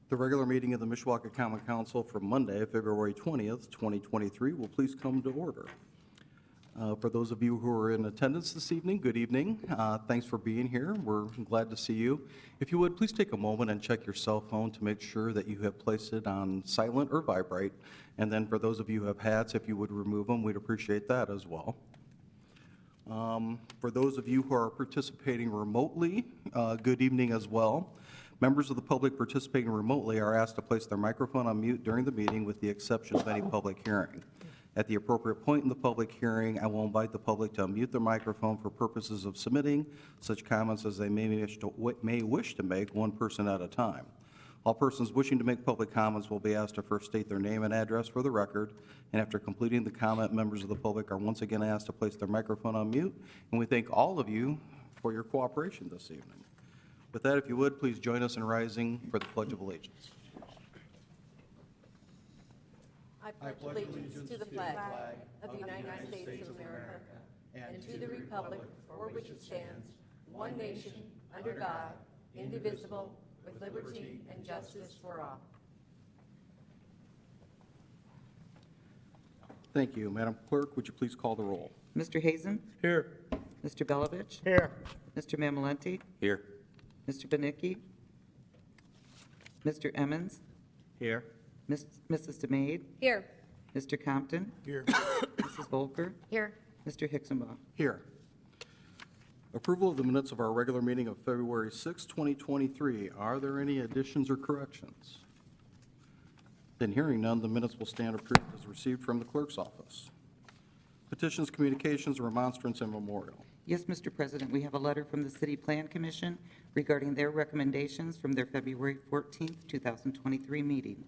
The regular meeting of the Mishawaka Common Council for Monday, February 20th, 2023 will please come to order. For those of you who are in attendance this evening, good evening. Thanks for being here. We're glad to see you. If you would, please take a moment and check your cell phone to make sure that you have placed it on silent or vibrate. And then for those of you who have hats, if you would remove them, we'd appreciate that as well. For those of you who are participating remotely, good evening as well. Members of the public participating remotely are asked to place their microphone on mute during the meeting with the exception of any public hearing. At the appropriate point in the public hearing, I will invite the public to unmute their microphone for purposes of submitting such comments as they may wish to make, one person at a time. All persons wishing to make public comments will be asked to first state their name and address for the record, and after completing the comment, members of the public are once again asked to place their microphone on mute, and we thank all of you for your cooperation this evening. With that, if you would, please join us in rising for the Pledge of Allegiance. I pledge allegiance to the flag of the United States of America and to the republic for which it stands, one nation, under God, indivisible, with liberty and justice for all. Thank you. Madam Clerk, would you please call the roll? Mr. Hazen? Here. Mr. Belovich? Here. Mr. Mamalenti? Here. Mr. Benicki? Mr. Emmons? Here. Mrs. DeMade? Here. Mr. Compton? Here. Mrs. Volker? Here. Mr. Hixenbaugh? Here. Approval of the minutes of our regular meeting of February 6, 2023. Are there any additions or corrections? Then hearing none, the minutes will stand approved as received from the clerk's office. Petitions, communications, remonstrance, and memorial. Yes, Mr. President, we have a letter from the City Plan Commission regarding their recommendations from their February 14th, 2023 meeting.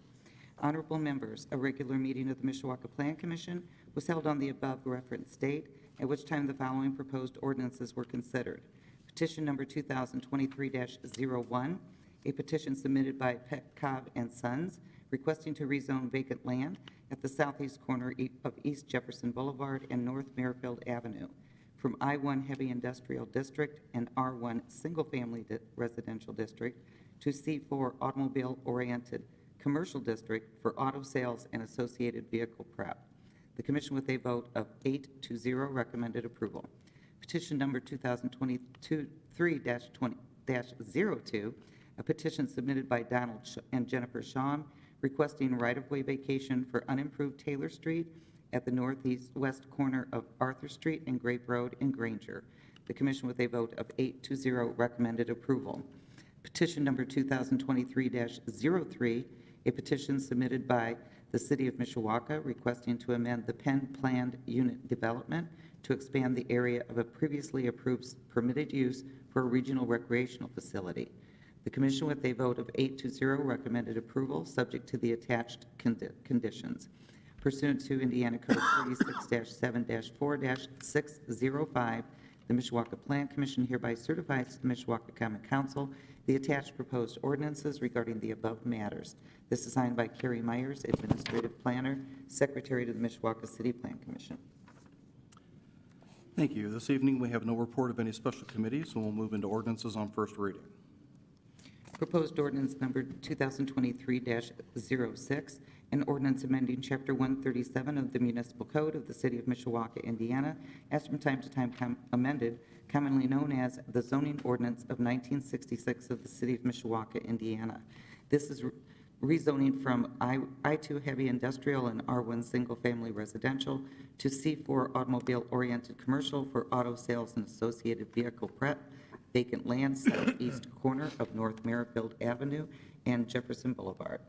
Honorable members, a regular meeting of the Mishawaka Plan Commission was held on the above referenced date, at which time the following proposed ordinances were considered. Petition number 2023-01, a petition submitted by Petcov and Sons requesting to rezone vacant land at the southeast corner of East Jefferson Boulevard and North Merrifield Avenue from I-1 Heavy Industrial District and R1 Single Family Residential District to C4 Automobile-Oriented Commercial District for auto sales and associated vehicle prep. The Commission, with a vote of 8-0, recommended approval. Petition number 2023-02, a petition submitted by Donald and Jennifer Shawn requesting right-of-way vacation for unimproved Taylor Street at the northeast-west corner of Arthur Street and Grape Road in Granger. The Commission, with a vote of 8-0, recommended approval. Petition number 2023-03, a petition submitted by the City of Mishawaka requesting to amend the Penn Planned Unit Development to expand the area of a previously approved permitted use for a regional recreational facility. The Commission, with a vote of 8-0, recommended approval, subject to the attached conditions. Pursuant to Indiana Code 36-7-4-605, the Mishawaka Plan Commission hereby certifies to the Mishawaka Common Council the attached proposed ordinances regarding the above matters. This is signed by Carrie Myers, Administrative Planner, Secretary to the Mishawaka City Plan Commission. Thank you. This evening, we have no report of any special committees, so we'll move into ordinances on first reading. Proposed ordinance number 2023-06, an ordinance amending Chapter 137 of the Municipal Code of the City of Mishawaka, Indiana, as from time to time amended, commonly known as the zoning ordinance of 1966 of the City of Mishawaka, Indiana. This is rezoning from I-2 heavy industrial and R1 single-family residential to C4 automobile-oriented commercial for auto sales and associated vehicle prep, vacant land southeast corner of North Merrifield Avenue and Jefferson Boulevard.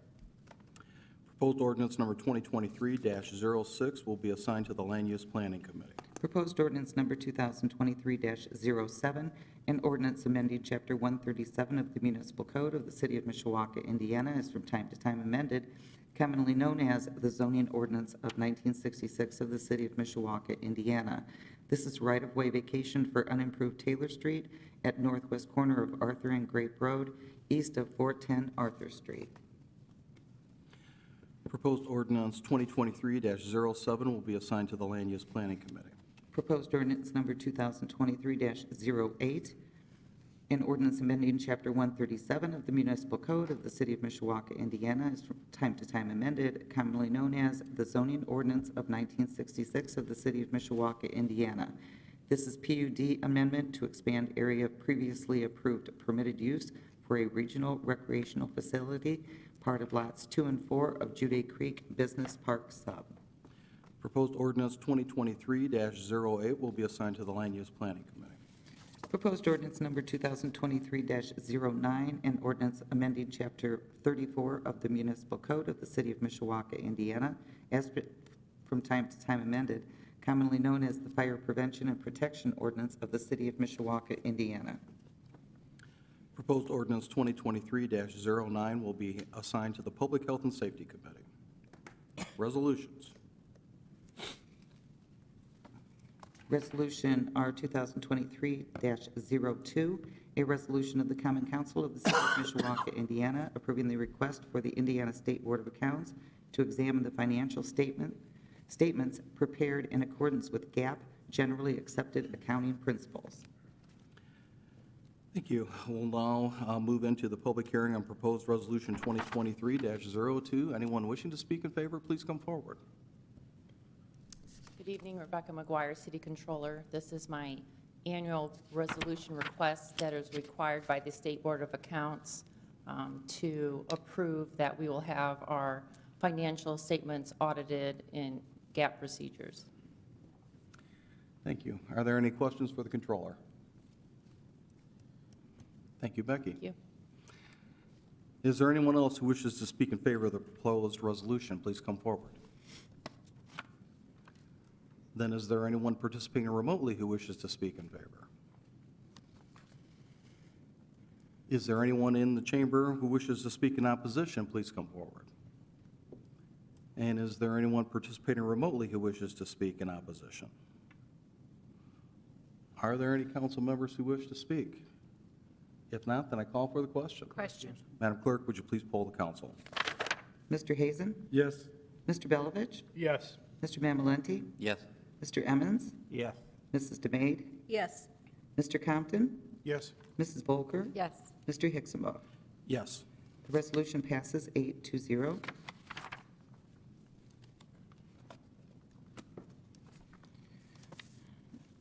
Proposed ordinance number 2023-06 will be assigned to the Land Use Planning Committee. Proposed ordinance number 2023-07, an ordinance amending Chapter 137 of the Municipal Code of the City of Mishawaka, Indiana, as from time to time amended, commonly known as the zoning ordinance of 1966 of the City of Mishawaka, Indiana. This is right-of-way vacation for unimproved Taylor Street at northwest corner of Arthur and Grape Road, east of 410 Arthur Street. Proposed ordinance 2023-07 will be assigned to the Land Use Planning Committee. Proposed ordinance number 2023-08, An ordinance amending Chapter 137 of the Municipal Code of the City of Mishawaka, Indiana, is from time to time amended, commonly known as the zoning ordinance of 1966 of the City of Mishawaka, Indiana. This is PUD amendment to expand area of previously approved permitted use for a regional recreational facility, part of lots 2 and 4 of Jude Creek Business Park Sub. Proposed ordinance 2023-08 will be assigned to the Land Use Planning Committee. Proposed ordinance number 2023-09, an ordinance amending Chapter 34 of the Municipal Code of the City of Mishawaka, Indiana, as from time to time amended, commonly known as the Fire Prevention and Protection Ordinance of the City of Mishawaka, Indiana. Proposed ordinance 2023-09 will be assigned to the Public Health and Safety Committee. Resolutions. Resolution R 2023-02, a resolution of the Common Council of the City of Mishawaka, Indiana, approving the request for the Indiana State Board of Accounts to examine the financial statements prepared in accordance with GAAP, generally accepted accounting principles. Thank you. We'll now move into the public hearing on proposed resolution 2023-02. Anyone wishing to speak in favor, please come forward. Good evening, Rebecca McGuire, City Controller. This is my annual resolution request that is required by the State Board of Accounts to approve that we will have our financial statements audited in GAAP procedures. Thank you. Are there any questions for the controller? Thank you, Becky. Thank you. Is there anyone else who wishes to speak in favor of the proposed resolution? Please come forward. Then is there anyone participating remotely who wishes to speak in favor? Is there anyone in the chamber who wishes to speak in opposition? Please come forward. And is there anyone participating remotely who wishes to speak in opposition? Are there any council members who wish to speak? If not, then I call for the question. Question. Madam Clerk, would you please poll the council? Mr. Hazen? Yes. Mr. Belovich? Yes. Mr. Mamalenti? Yes. Mr. Emmons? Yes. Mrs. DeMade? Yes. Mr. Compton? Yes. Mrs. Volker? Yes. Mr. Hixenbaugh? Yes. The resolution passes 8-0.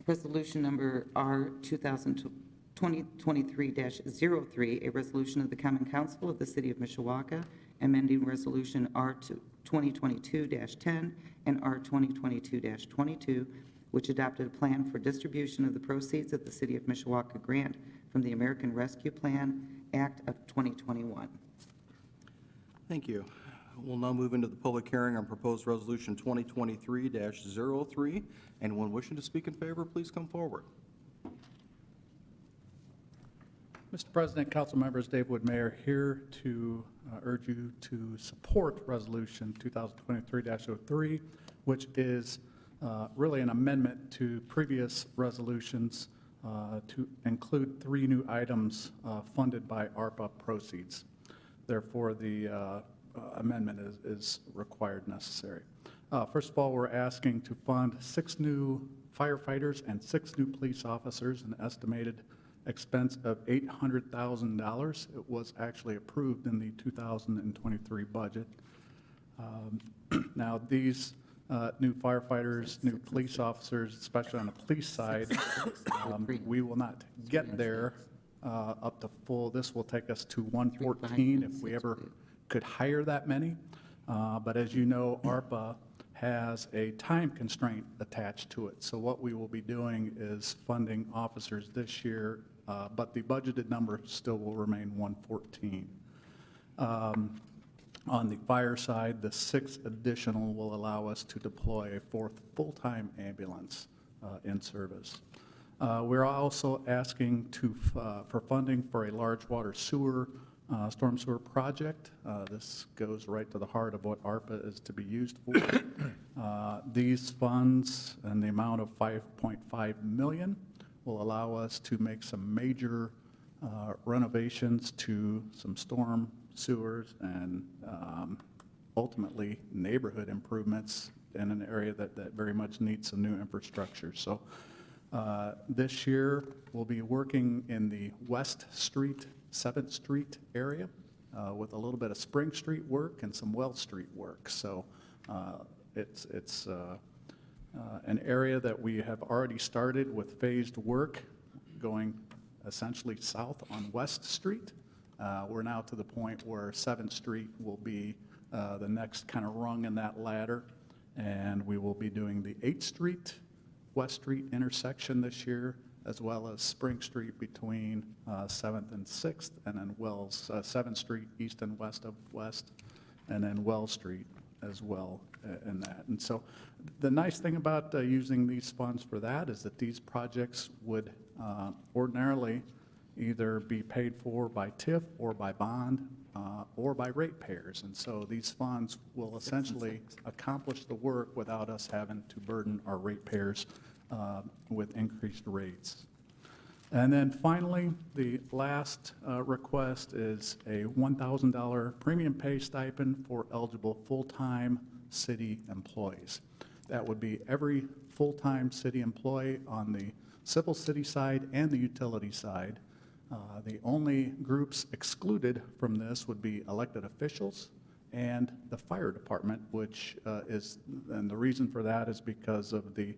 Resolution number R 2023-03, a resolution of the Common Council of the City of Mishawaka, amending Resolution R 2022-10 and R 2022-22, which adopted a plan for distribution of the proceeds of the City of Mishawaka grant from the American Rescue Plan Act of 2021. Thank you. We'll now move into the public hearing on proposed resolution 2023-03. Anyone wishing to speak in favor, please come forward. Mr. President, council members, Dave Wood, Mayor, here to urge you to support Resolution 2023-03, which is really an amendment to previous resolutions to include 3 new items funded by ARPA proceeds. Therefore, the amendment is required necessary. First of all, we're asking to fund 6 new firefighters and 6 new police officers, an estimated expense of $800,000. It was actually approved in the 2023 budget. Now, these new firefighters, new police officers, especially on the police side, we will not get there up to full. This will take us to 114 if we ever could hire that many. But as you know, ARPA has a time constraint attached to it. So what we will be doing is funding officers this year, but the budgeted number still will remain 114. On the fire side, the 6 additional will allow us to deploy a 4th full-time ambulance in service. We're also asking for funding for a large water sewer storm sewer project. This goes right to the heart of what ARPA is to be used for. These funds and the amount of $5.5 million will allow us to make some major renovations to some storm sewers and ultimately neighborhood improvements in an area that very much needs some new infrastructure. So This year, we'll be working in the West Street, 7th Street area with a little bit of Spring Street work and some Wells Street work. So it's an area that we have already started with phased work going essentially south on West Street. We're now to the point where 7th Street will be the next kind of rung in that ladder, and we will be doing the 8th Street, West Street intersection this year, as well as Spring Street between 7th and 6th, and then Wells, 7th Street east and west of West, and then Wells Street as well in that. And so the nice thing about using these funds for that is that these projects would ordinarily either be paid for by TIF or by bond or by ratepayers. And so these funds will essentially accomplish the work without us having to burden our ratepayers with increased rates. And then finally, the last request is a $1,000 premium pay stipend for eligible full-time city employees. That would be every full-time city employee on the civil city side and the utility side. The only groups excluded from this would be elected officials and the fire department, which is, and the reason for that is because of the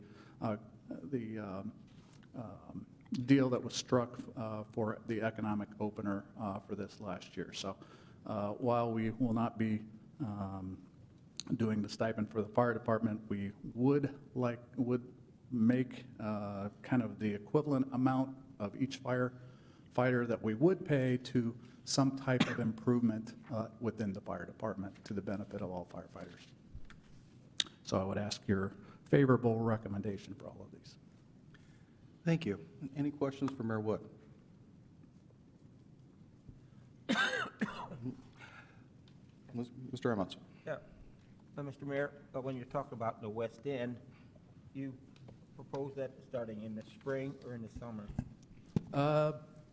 deal that was struck for the economic opener for this last year. So while we will not be doing the stipend for the fire department, we would make kind of the equivalent amount of each firefighter that we would pay to some type of improvement within the fire department to the benefit of all firefighters. So I would ask your favorable recommendation for all of these. Thank you. Any questions for Mayor Wood? Mr. Emmons? Yeah. Mr. Mayor, when you talk about the West End, you propose that starting in the spring or in the summer?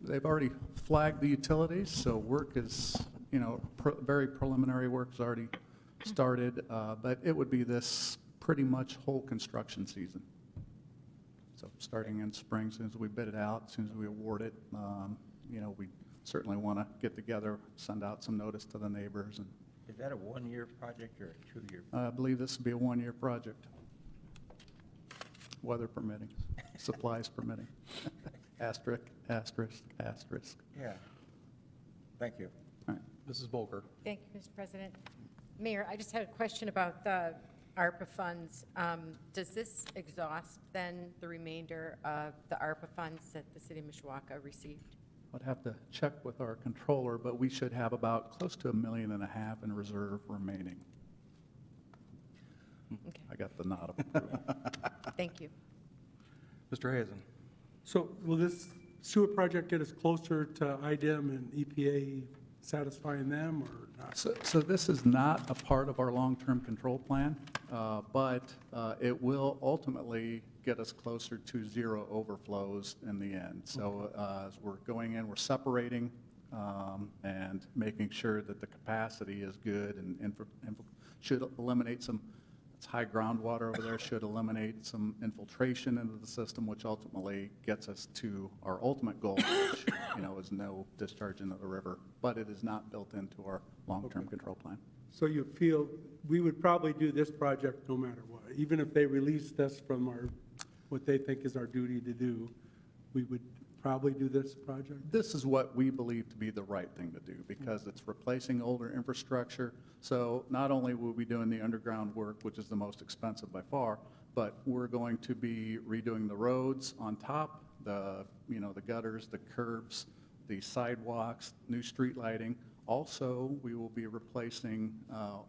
They've already flagged the utilities, so work is, very preliminary work's already started, but it would be this pretty much whole construction season. So starting in spring, as soon as we bid it out, as soon as we award it, we certainly want to get together, send out some notice to the neighbors. And Is that a one-year project or a two-year? I believe this will be a one-year project, weather permitting, supplies permitting. Asterisk, asterisk, asterisk. Yeah. Thank you. All right. Mrs. Volker? Thank you, Mr. President. Mayor, I just had a question about the ARPA funds. Does this exhaust then the remainder of the ARPA funds that the city of Mishawaka received? I'd have to check with our controller, but we should have about close to $1.5 million in reserve remaining. Okay, I got the nod of approval. thank you. Mr. Hazen? So will this sewer project get us closer to IDEM and EPA satisfying them or not? So this is not a part of our long-term control plan, but it will ultimately get us closer to zero overflows in the end. So as we're going in, we're separating and making sure that the capacity is good and should eliminate some, it's high groundwater over there, should eliminate some infiltration into the system, which ultimately gets us to our ultimate goal, which is no discharge into the river, but it is not built into our long-term control plan. So you feel we would probably do this project no matter what, even if they released us from what they think is our duty to do, we would probably do this project? This is what we believe to be the right thing to do because it's replacing older infrastructure. So not only will we be doing the underground work, which is the most expensive by far, but we're going to be redoing the roads on top, the gutters, the curbs, the sidewalks, new street lighting. Also, we will be replacing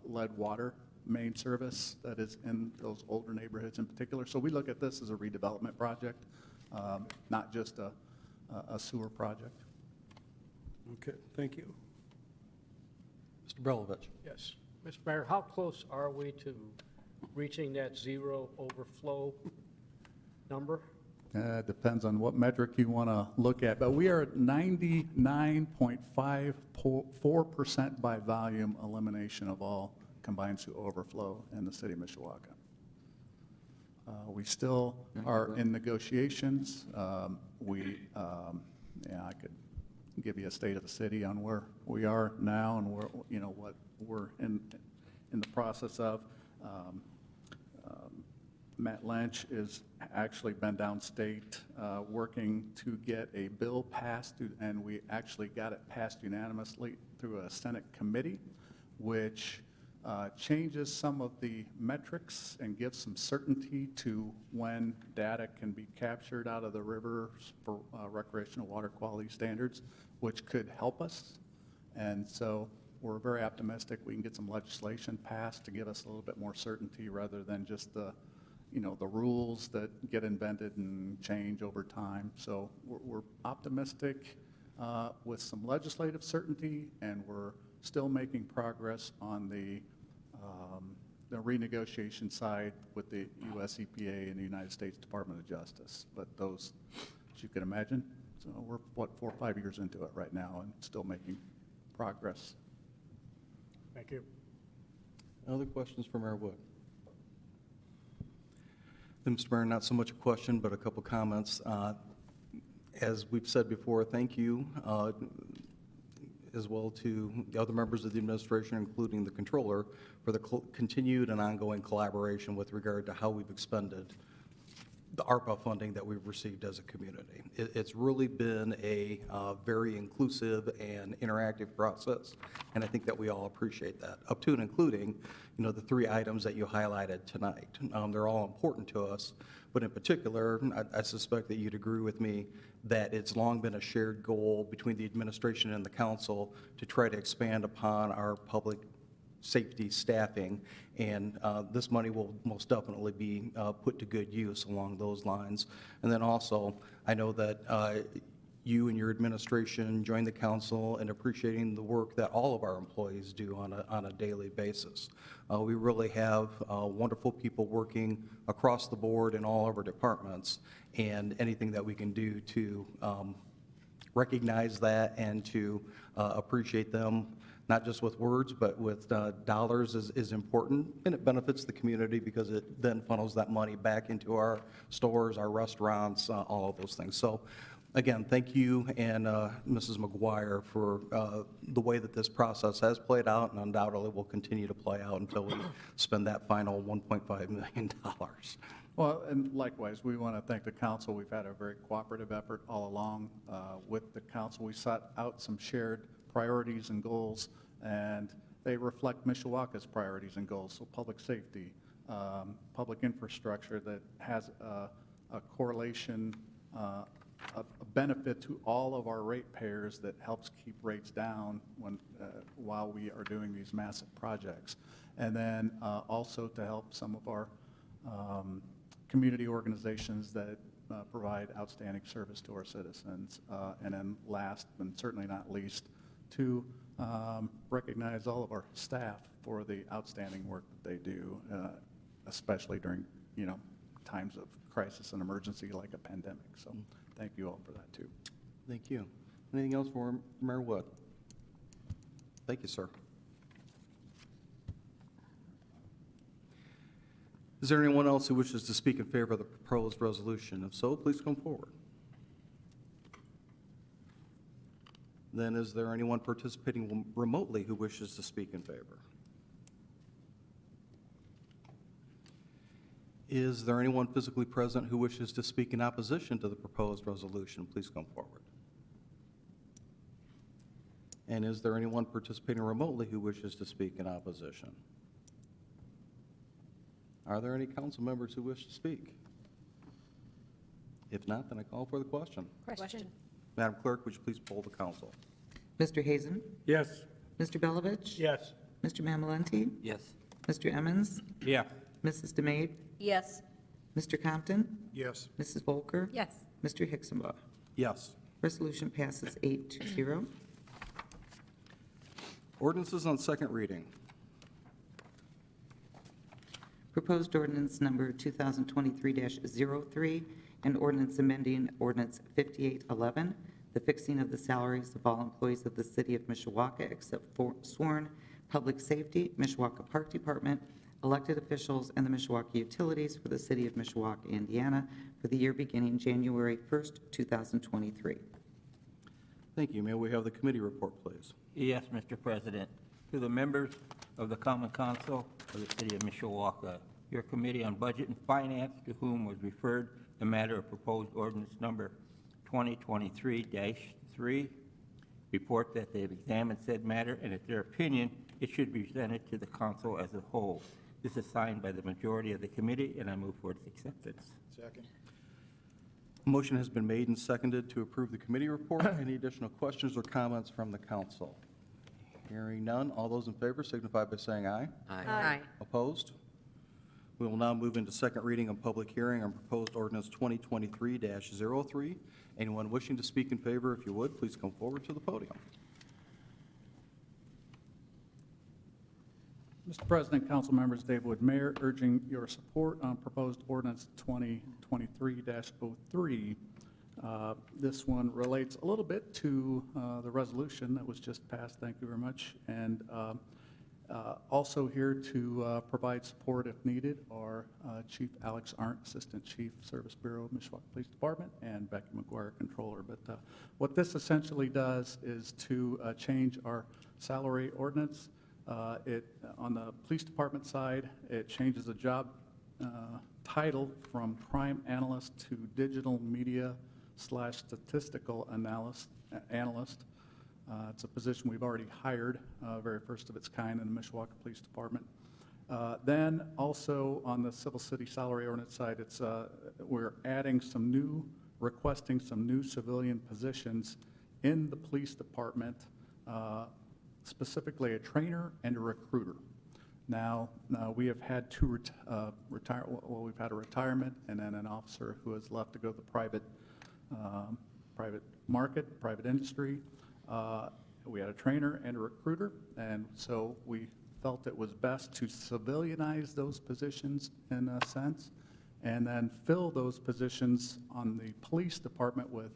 lead water main service that is in those older neighborhoods in particular. So we look at this as a redevelopment project, not just a sewer project. Okay, thank you. Mr. Brelovich? Yes. Mr. Mayor, how close are we to reaching that zero overflow number? Depends on what metric you want to look at, but we are at 99.54% by volume elimination of all combined sewer overflow in the city of Mishawaka. We still are in negotiations. Yeah, I could give you a state of the city on where we are now and where, what we're in the process of. Matt Lynch has actually been downstate working to get a bill passed, and we actually got it passed unanimously through a Senate committee, which changes some of the metrics and gives some certainty to when data can be captured out of the rivers for recreational water quality standards, which could help us. And so we're very optimistic we can get some legislation passed to give us a little bit more certainty rather than just the rules that get invented and change over time. So we're optimistic with some legislative certainty, and we're still making progress on the renegotiation side with the US EPA and the United States Department of Justice. But those, as you can imagine, so we're, 4 or 5 years into it right now and still making progress. Thank you. Other questions for Mayor Wood? Mr. Mayor, not so much a question, but a couple comments. As we've said before, thank you as well to the other members of the administration, including the controller, for the continued and ongoing collaboration with regard to how we've expended the ARPA funding that we've received as a community. It's really been a very inclusive and interactive process, and I think that we all appreciate that, up to and including, the 3 items that you highlighted tonight. They're all important to us, but in particular, I suspect that you'd agree with me that it's long been a shared goal between the administration and the council to try to expand upon our public safety staffing, and this money will most definitely be put to good use along those lines. And then also, I know that you and your administration join the council in appreciating the work that all of our employees do on a daily basis. We really have wonderful people working across the board in all of our departments, and anything that we can do to recognize that and to appreciate them, not just with words, but with dollars is important, and it benefits the community because it then funnels that money back into our stores, our restaurants, all of those things. So again, thank you and Mrs. McGuire for the way that this process has played out and undoubtedly will continue to play out until we spend that final $1.5 million. Well, and likewise, we want to thank the council. We've had a very cooperative effort all along with the council. We set out some shared priorities and goals, and they reflect Mishawaka's priorities and goals. So public safety, public infrastructure that has a correlation, a benefit to all of our ratepayers that helps keep rates down while we are doing these massive projects. And then also to help some of our community organizations that provide outstanding service to our citizens. And then last, and certainly not least, to recognize all of our staff for the outstanding work that they do, especially during, times of crisis and emergency like a pandemic. So thank you all for that, too. Thank you. Anything else for Mayor Wood? Thank you, sir. Is there anyone else who wishes to speak in favor of the proposed resolution? If so, please come forward. Then is there anyone participating remotely who wishes to speak in favor? Is there anyone physically present who wishes to speak in opposition to the proposed resolution? Please come forward. And is there anyone participating remotely who wishes to speak in opposition? Are there any council members who wish to speak? If not, then I call for the question. Question. Madam Clerk, would you please poll the council? Mr. Hazen? Yes. Mr. Belovich? Yes. Mr. Mamalenti? Yes. Mr. Emmons? Yeah. Mrs. DeMade? Yes. Mr. Compton? Yes. Mrs. Volker? Yes. Mr. Hixenbaugh? Yes. Resolution passes 8-0. Ordinances on second reading. Proposed ordinance number 2023-03, and ordinance amending ordinance 5811, the fixing of the salaries of all employees of the city of Mishawaka except for sworn public safety, Mishawaka Park Department, elected officials, and the Mishawaka Utilities for the City of Mishawaka, Indiana, for the year beginning January 1st, 2023. Thank you. May we have the committee report, please? Yes, Mr. President. To the members of the Common Council of the City of Mishawaka, your Committee on Budget and Finance, to whom was referred the matter of proposed ordinance number 2023-3, report that they have examined said matter, and in their opinion, it should be presented to the council as a whole. This is signed by the majority of the committee, and I move for its acceptance. Motion has been made and seconded to approve the committee report. Any additional questions or comments from the council? Hearing none, all those in favor signify by saying aye. Aye. Opposed? We will now move into second reading and public hearing on proposed ordinance 2023-03. Anyone wishing to speak in favor, if you would, please come forward to the podium. Mr. President, council members, Dave Wood, Mayor, urging your support on proposed ordinance 2023-03. This one relates a little bit to the resolution that was just passed. Thank you very much. And also here to provide support if needed are Chief Alex Arndt, Assistant Chief, Service Bureau, Mishawaka Police Department, and Becky McGuire, Controller. But what this essentially does is to change our salary ordinance. On the police department side, it changes the job title from crime analyst to digital media / statistical analyst. It's a position we've already hired, very first of its kind in the Mishawaka Police Department. Then also on the civil city salary ordinance side, we're requesting some new civilian positions in the police department, specifically a trainer and a recruiter. Now we have had two we've had a retirement and then an officer who has left to go to the private market, private industry. We had a trainer and a recruiter, and so we felt it was best to civilianize those positions in a sense, and then fill those positions on the police department with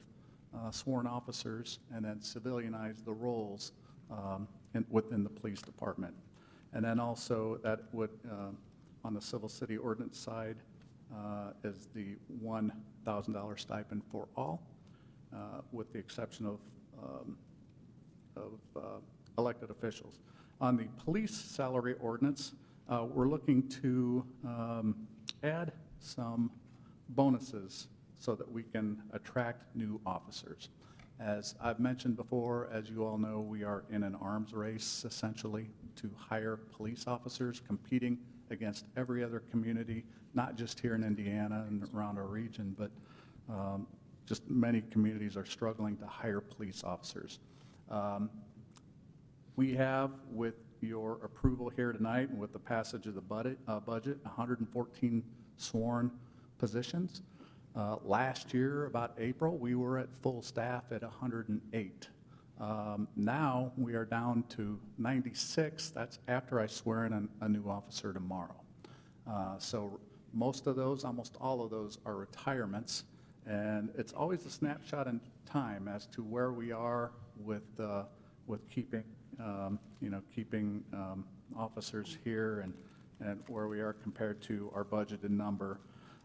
sworn officers, and then civilianize the roles within the police department. And then also that would, on the civil city ordinance side, is the $1,000 stipend for all, with the exception of elected officials. On the police salary ordinance, we're looking to add some bonuses so that we can attract new officers. As I've mentioned before, as you all know, we are in an arms race essentially to hire police officers, competing against every other community, not just here in Indiana and around our region, but just many communities are struggling to hire police officers. We have, with your approval here tonight and with the passage of the budget, 114 sworn positions. Last year, about April, we were at full staff at 108. Now we are down to 96. That's after I swear in a new officer tomorrow. So most of those, almost all of those, are retirements, and it's always a snapshot in time as to where we are with keeping keeping officers here and where we are compared to our budgeted number.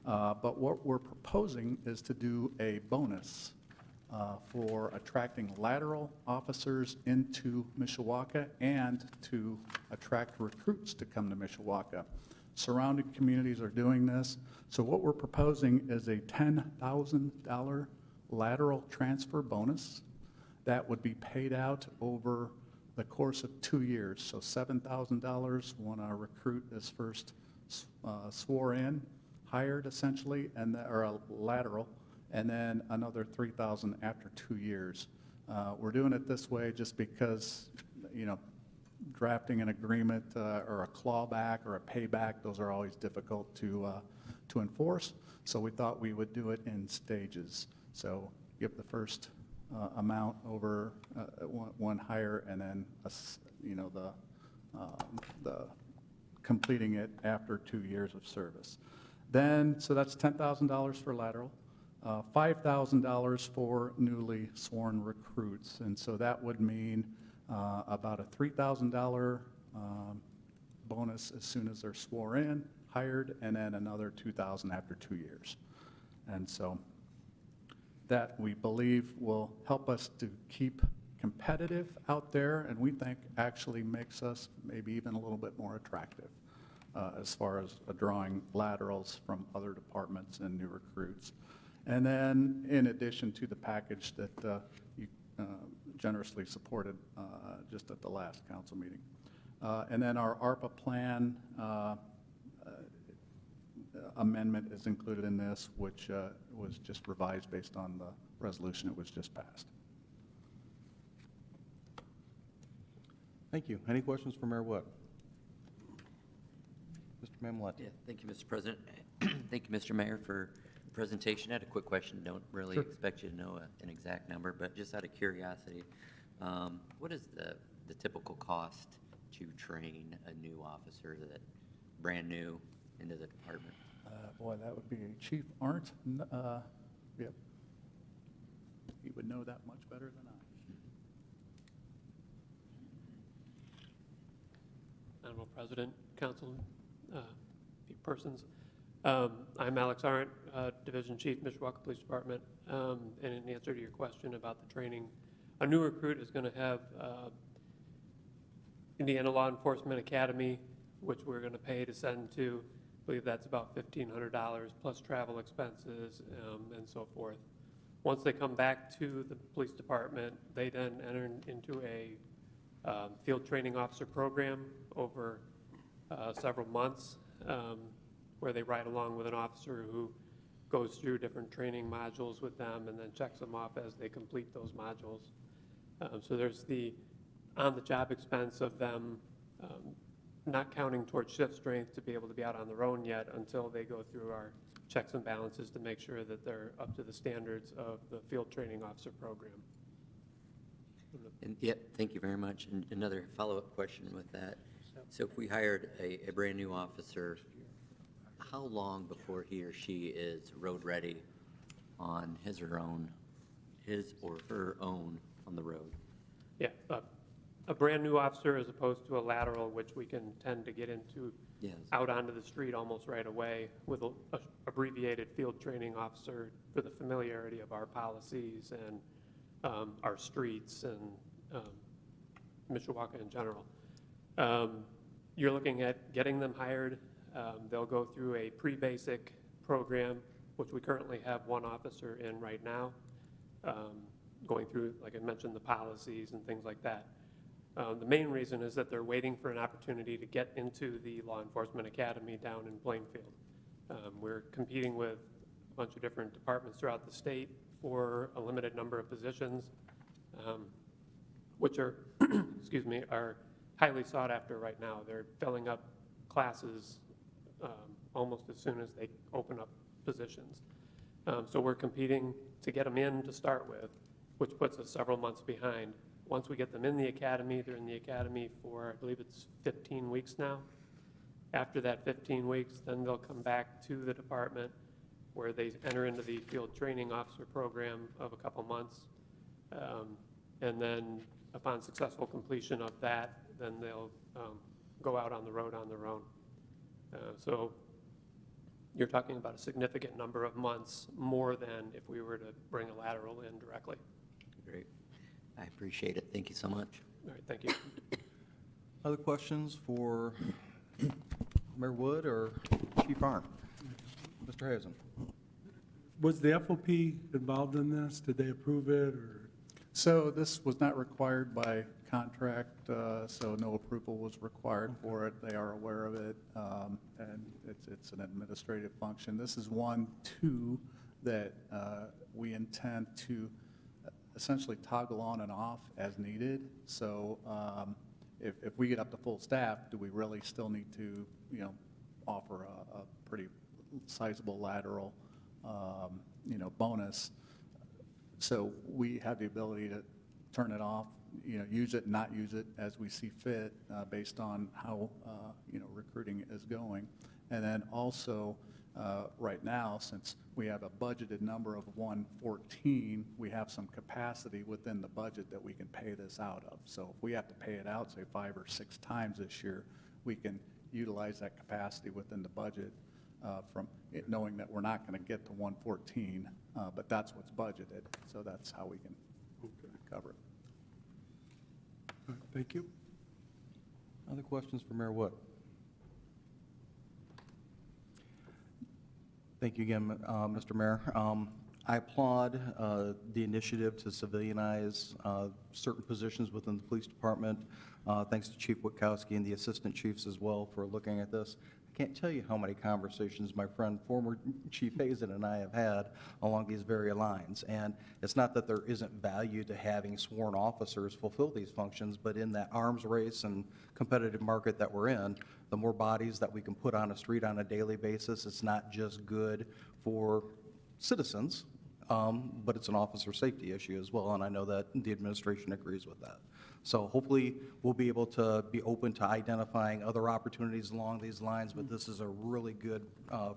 But what we're proposing is to do a bonus for attracting lateral officers into Mishawaka and to attract recruits to come to Mishawaka. Surrounding communities are doing this. So what we're proposing is a $10,000 lateral transfer bonus that would be paid out over the course of 2 years. So $7,000 when our recruit is first swore in, hired essentially, or a lateral, and then another $3,000 after 2 years. We're doing it this way just because, drafting an agreement or a clawback or a payback, those are always difficult to enforce. So we thought we would do it in stages. So give the first amount over one hire, and then the completing it after 2 years of service. Then, so that's $10,000 for lateral, $5,000 for newly sworn recruits, and so that would mean about a $3,000 bonus as soon as they're sworn in, hired, and then another $2,000 after 2 years. And so that, we believe, will help us to keep competitive out there, and we think actually makes us maybe even a little bit more attractive as far as drawing laterals from other departments and new recruits. And then, in addition to the package that you generously supported just at the last council meeting. And then our ARPA plan amendment is included in this, which was just revised based on the resolution that was just passed. Thank you. Any questions for Mayor Wood? Mr. Mamaletti? Yeah, thank you, Mr. President. Thank you, Mr. Mayor, for the presentation. I had a quick question. Don't really expect you to know an exact number, but just out of curiosity, what is the typical cost to train a new officer that brand new into the department? Boy, that would be Chief Arndt. Yep. He would know that much better than I. Honorable President, Council, few persons. I'm Alex Arndt, Division Chief, Mishawaka Police Department. And in answer to your question about the training, a new recruit is going to have Indiana Law Enforcement Academy, which we're going to pay to send to. I believe that's about $1,500 plus travel expenses and so forth. Once they come back to the police department, they then enter into a field training officer program over several months where they ride along with an officer who goes through different training modules with them and then checks them off as they complete those modules. So there's the on-the-job expense of them not counting towards shift strength to be able to be out on their own yet until they go through our checks and balances to make sure that they're up to the standards of the field training officer program. And yep, thank you very much. And another follow-up question with that. So if we hired a brand new officer, how long before he or she is road ready on his or her own on the road? Yeah, a brand new officer as opposed to a lateral, which we can tend to get into Yes. out onto the street almost right away with a abbreviated field training officer for the familiarity of our policies and our streets and Mishawaka in general. You're looking at getting them hired. They'll go through a pre-basic program, which we currently have one officer in right now, going through, like I mentioned, the policies and things like that. The main reason is that they're waiting for an opportunity to get into the Law Enforcement Academy down in Plainfield. We're competing with a bunch of different departments throughout the state for a limited number of positions, which are, excuse me, are highly sought after right now. They're filling up classes almost as soon as they open up positions. So we're competing to get them in to start with, which puts us several months behind. Once we get them in the academy, they're in the academy for, I believe it's 15 weeks now. After that 15 weeks, then they'll come back to the department where they enter into the field training officer program of a couple months. And then upon successful completion of that, then they'll go out on the road on their own. So you're talking about a significant number of months more than if we were to bring a lateral in directly. Great. I appreciate it. Thank you so much. All right, thank you. Other questions for Mayor Wood or Chief Arndt? Mr. Hazen? Was the FOP involved in this? Did they approve it, or? So this was not required by contract, so no approval was required for it. They are aware of it, and it's an administrative function. This is 1-2 that we intend to essentially toggle on and off as needed. So if we get up to full staff, do we really still need to, offer a pretty sizable lateral, bonus? So we have the ability to turn it off, use it, not use it as we see fit based on how, recruiting is going. And then also, right now, since we have a budgeted number of 114, we have some capacity within the budget that we can pay this out of. So if we have to pay it out, say 5 or 6 times this year, we can utilize that capacity within the budget from it knowing that we're not going to get to 114, but that's what's budgeted, so that's how we can cover it. All right, thank you. Other questions for Mayor Wood? Thank you again, Mr. Mayor. I applaud the initiative to civilianize certain positions within the police department. Thanks to Chief Witkowski and the assistant chiefs as well for looking at this. I can't tell you how many conversations my friend, former Chief Hazen, and I have had along these very lines. And it's not that there isn't value to having sworn officers fulfill these functions, but in that arms race and competitive market that we're in, the more bodies that we can put on a street on a daily basis, it's not just good for citizens, but it's an officer safety issue as well, and I know that the administration agrees with that. So hopefully, we'll be able to be open to identifying other opportunities along these lines, but this is a really good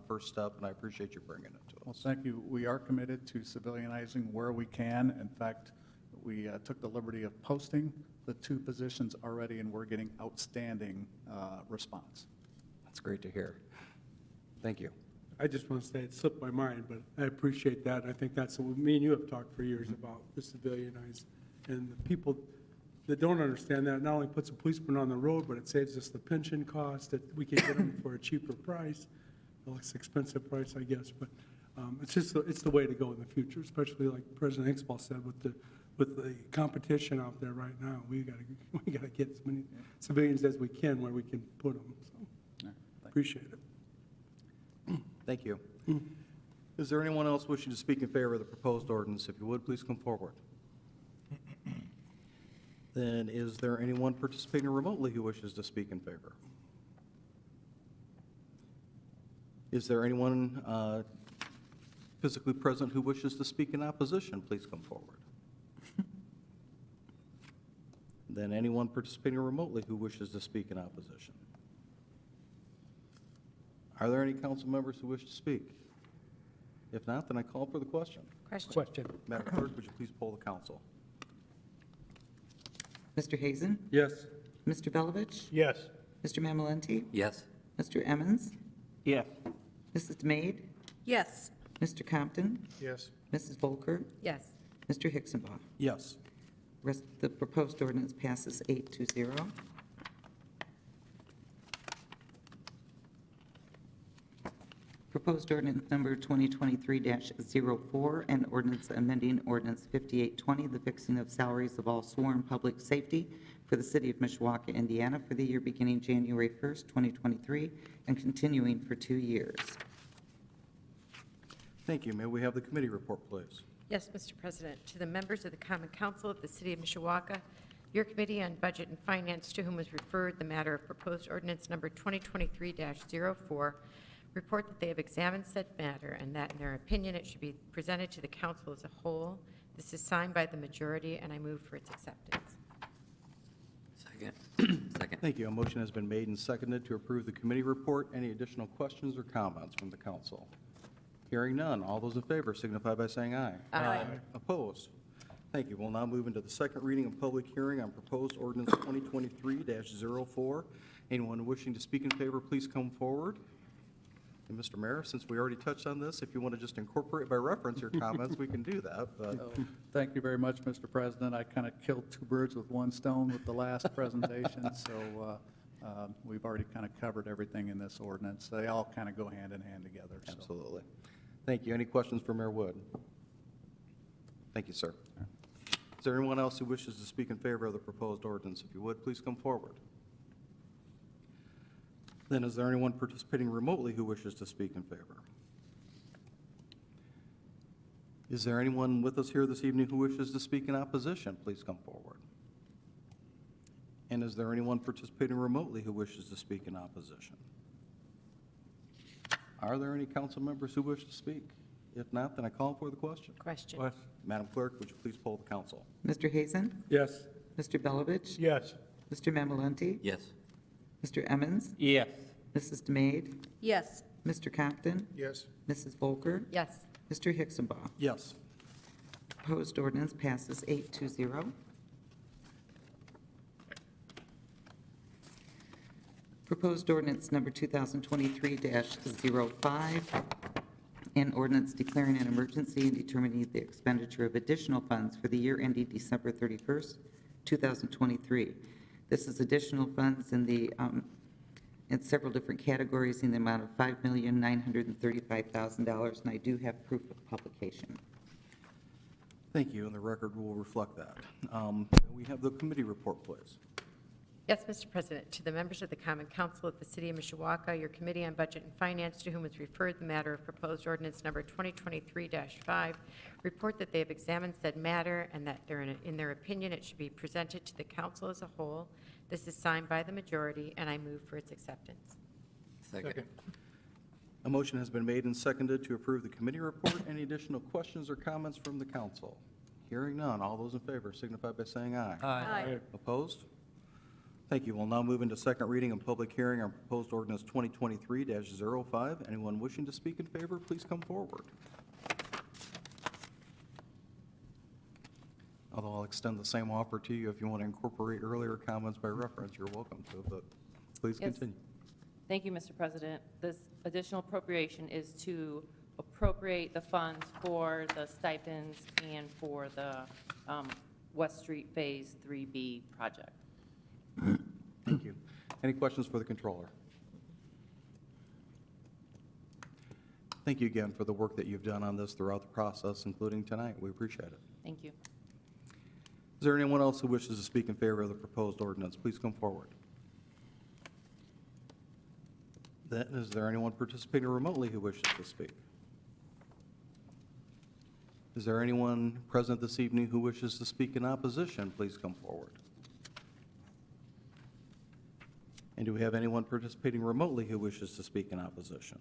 first step, and I appreciate you bringing it to Well, us. thank you. We are committed to civilianizing where we can. In fact, we took the liberty of posting the 2 positions already, and we're getting outstanding response. That's great to hear. Thank you. I just want to say it slipped my mind, but I appreciate that. I think that's what me and you have talked for years about, the civilianized. And the people that don't understand that, not only puts a policeman on the road, but it saves us the pension cost, that we can get them for a cheaper price, a less expensive price, I guess. But it's just, it's the way to go in the future, especially like President Hicksball said, with the competition out there right now. We gotta get as many civilians as we can where we can put them. So appreciate it. Thank you. Is there anyone else wishing to speak in favor of the proposed ordinance? If you would, please come forward. Then is there anyone participating remotely who wishes to speak in favor? Is there anyone physically present who wishes to speak in opposition? Please come forward. Then anyone participating remotely who wishes to speak in opposition? Are there any council members who wish to speak? If not, then I call for the question. Question. Madam Clerk, would you please poll the council? Mr. Hazen? Yes. Mr. Belovich? Yes. Mr. Mamalenti? Yes. Mr. Emmons? Yes. Mrs. DeMade? Yes. Mr. Compton? Yes. Mrs. Volker? Yes. Mr. Hicksonbaugh? Yes. The proposed ordinance passes 8-0. Proposed ordinance number 2023-04, and ordinance amending ordinance 5820, the fixing of salaries of all sworn public safety for the city of Mishawaka, Indiana, for the year beginning January 1st, 2023, and continuing for 2 years. Thank you. May we have the committee report, please? Yes, Mr. President. To the members of the Common Council of the City of Mishawaka, your Committee on Budget and Finance, to whom was referred the matter of proposed ordinance number 2023-04, report that they have examined said matter and that, in their opinion, it should be presented to the council as a whole. This is signed by the majority, and I move for its acceptance. Second. Second. Thank you. A motion has been made and seconded to approve the committee report. Any additional questions or comments from the council? Hearing none. All those in favor signify by saying aye. Aye. Opposed? Thank you. We'll now move into the second reading and public hearing on proposed ordinance 2023-04. Anyone wishing to speak in favor, please come forward. And Mr. Mayor, since we already touched on this, if you want to just incorporate by reference your comments, we can do that. But Thank you very much, Mr. President. I kind of killed 2 birds with 1 stone with the last presentation, so we've already kind of covered everything in this ordinance. They all kind of go hand in hand together. so. absolutely. Thank you. Any questions for Mayor Wood? Thank you, sir. Is there anyone else who wishes to speak in favor of the proposed ordinance? If you would, please come forward. Then is there anyone participating remotely who wishes to speak in favor? Is there anyone with us here this evening who wishes to speak in opposition? Please come forward. And is there anyone participating remotely who wishes to speak in opposition? Are there any council members who wish to speak? If not, then I call for the question. Question. Madam Clerk, would you please poll the council? Mr. Hazen? Yes. Mr. Belovich? Yes. Mr. Mamalenti? Yes. Mr. Emmons? Yes. Mrs. DeMade? Yes. Mr. Compton? Yes. Mrs. Volker? Yes. Mr. Hicksonbaugh? Yes. Proposed ordinance passes 8-0. Proposed ordinance number 2023-05, an ordinance declaring an emergency and determining the expenditure of additional funds for the year ending December 31st, 2023. This is additional funds in several different categories in the amount of $5,935,000, and I do have proof of publication. Thank you, and the record will reflect that. We have the committee report, please. Yes, Mr. President, to the members of the Common Council of the City of Mishawaka, your Committee on Budget and Finance, to whom is referred the matter of proposed ordinance number 2023-5, report that they have examined said matter and that in their opinion it should be presented to the council as a whole. This is signed by the majority, and I move for its acceptance. Second. A motion has been made and seconded to approve the committee report. Any additional questions or comments from the council? Hearing none. All those in favor signify by saying aye. Aye. Opposed? Thank you. We'll now move into second reading and public hearing on proposed ordinance 2023-05. Anyone wishing to speak in favor, please come forward. Although I'll extend the same offer to you if you want to incorporate earlier comments by reference, you're welcome to, but please Yes. continue. Thank you, Mr. President. This additional appropriation is to appropriate the funds for the stipends and for the West Street Phase 3B project. Thank you. Any questions for the controller? Thank you again for the work that you've done on this throughout the process, including tonight. We appreciate it. Thank you. Is there anyone else who wishes to speak in favor of the proposed ordinance? Please come forward. Then, is there anyone participating remotely who wishes to speak? Is there anyone present this evening who wishes to speak in opposition? Please come forward. And do we have anyone participating remotely who wishes to speak in opposition?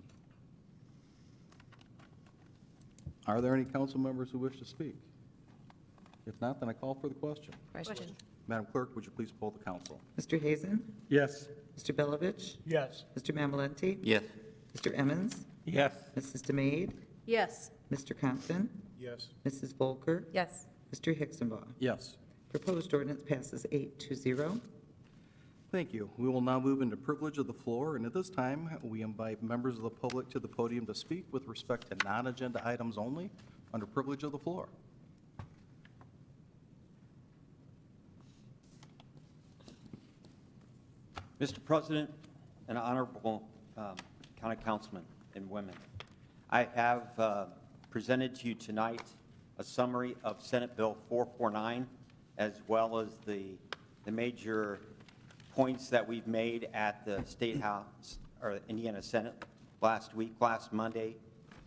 Are there any council members who wish to speak? If not, then I call for the question. Question. Madam Clerk, would you please poll the council? Mr. Hazen? Yes. Mr. Belovich? Yes. Mr. Mamalenti? Yes. Mr. Emmons? Yes. Mrs. DeMade? Yes. Mr. Compton? Yes. Mrs. Volker? Yes. Mr. Hixenbaugh? Yes. Proposed ordinance passes 8-0. Thank you. We will now move into privilege of the floor, and at this time, we invite members of the public to the podium to speak with respect to non-agenda items only under privilege of the floor. Mr. President and honorable county councilmen and women, I have presented to you tonight a summary of Senate Bill 449, as well as the major points that we've made at the State House, or Indiana Senate last week. Last Monday,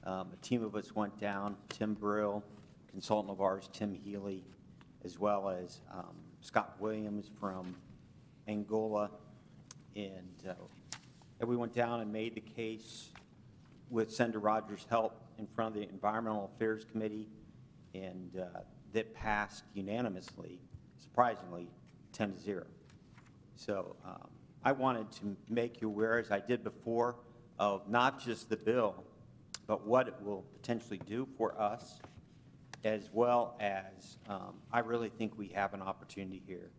a team of us went down, Tim Brill, consultant of ours, Tim Healy, as well as Scott Williams from Angola, and we went down and made the case with Senator Rogers' help in front of the Environmental Affairs Committee, and that passed unanimously, surprisingly, 10-0. So I wanted to make you aware, as I did before, of not just the bill, but what it will potentially do for us, as well as I really think we have an opportunity here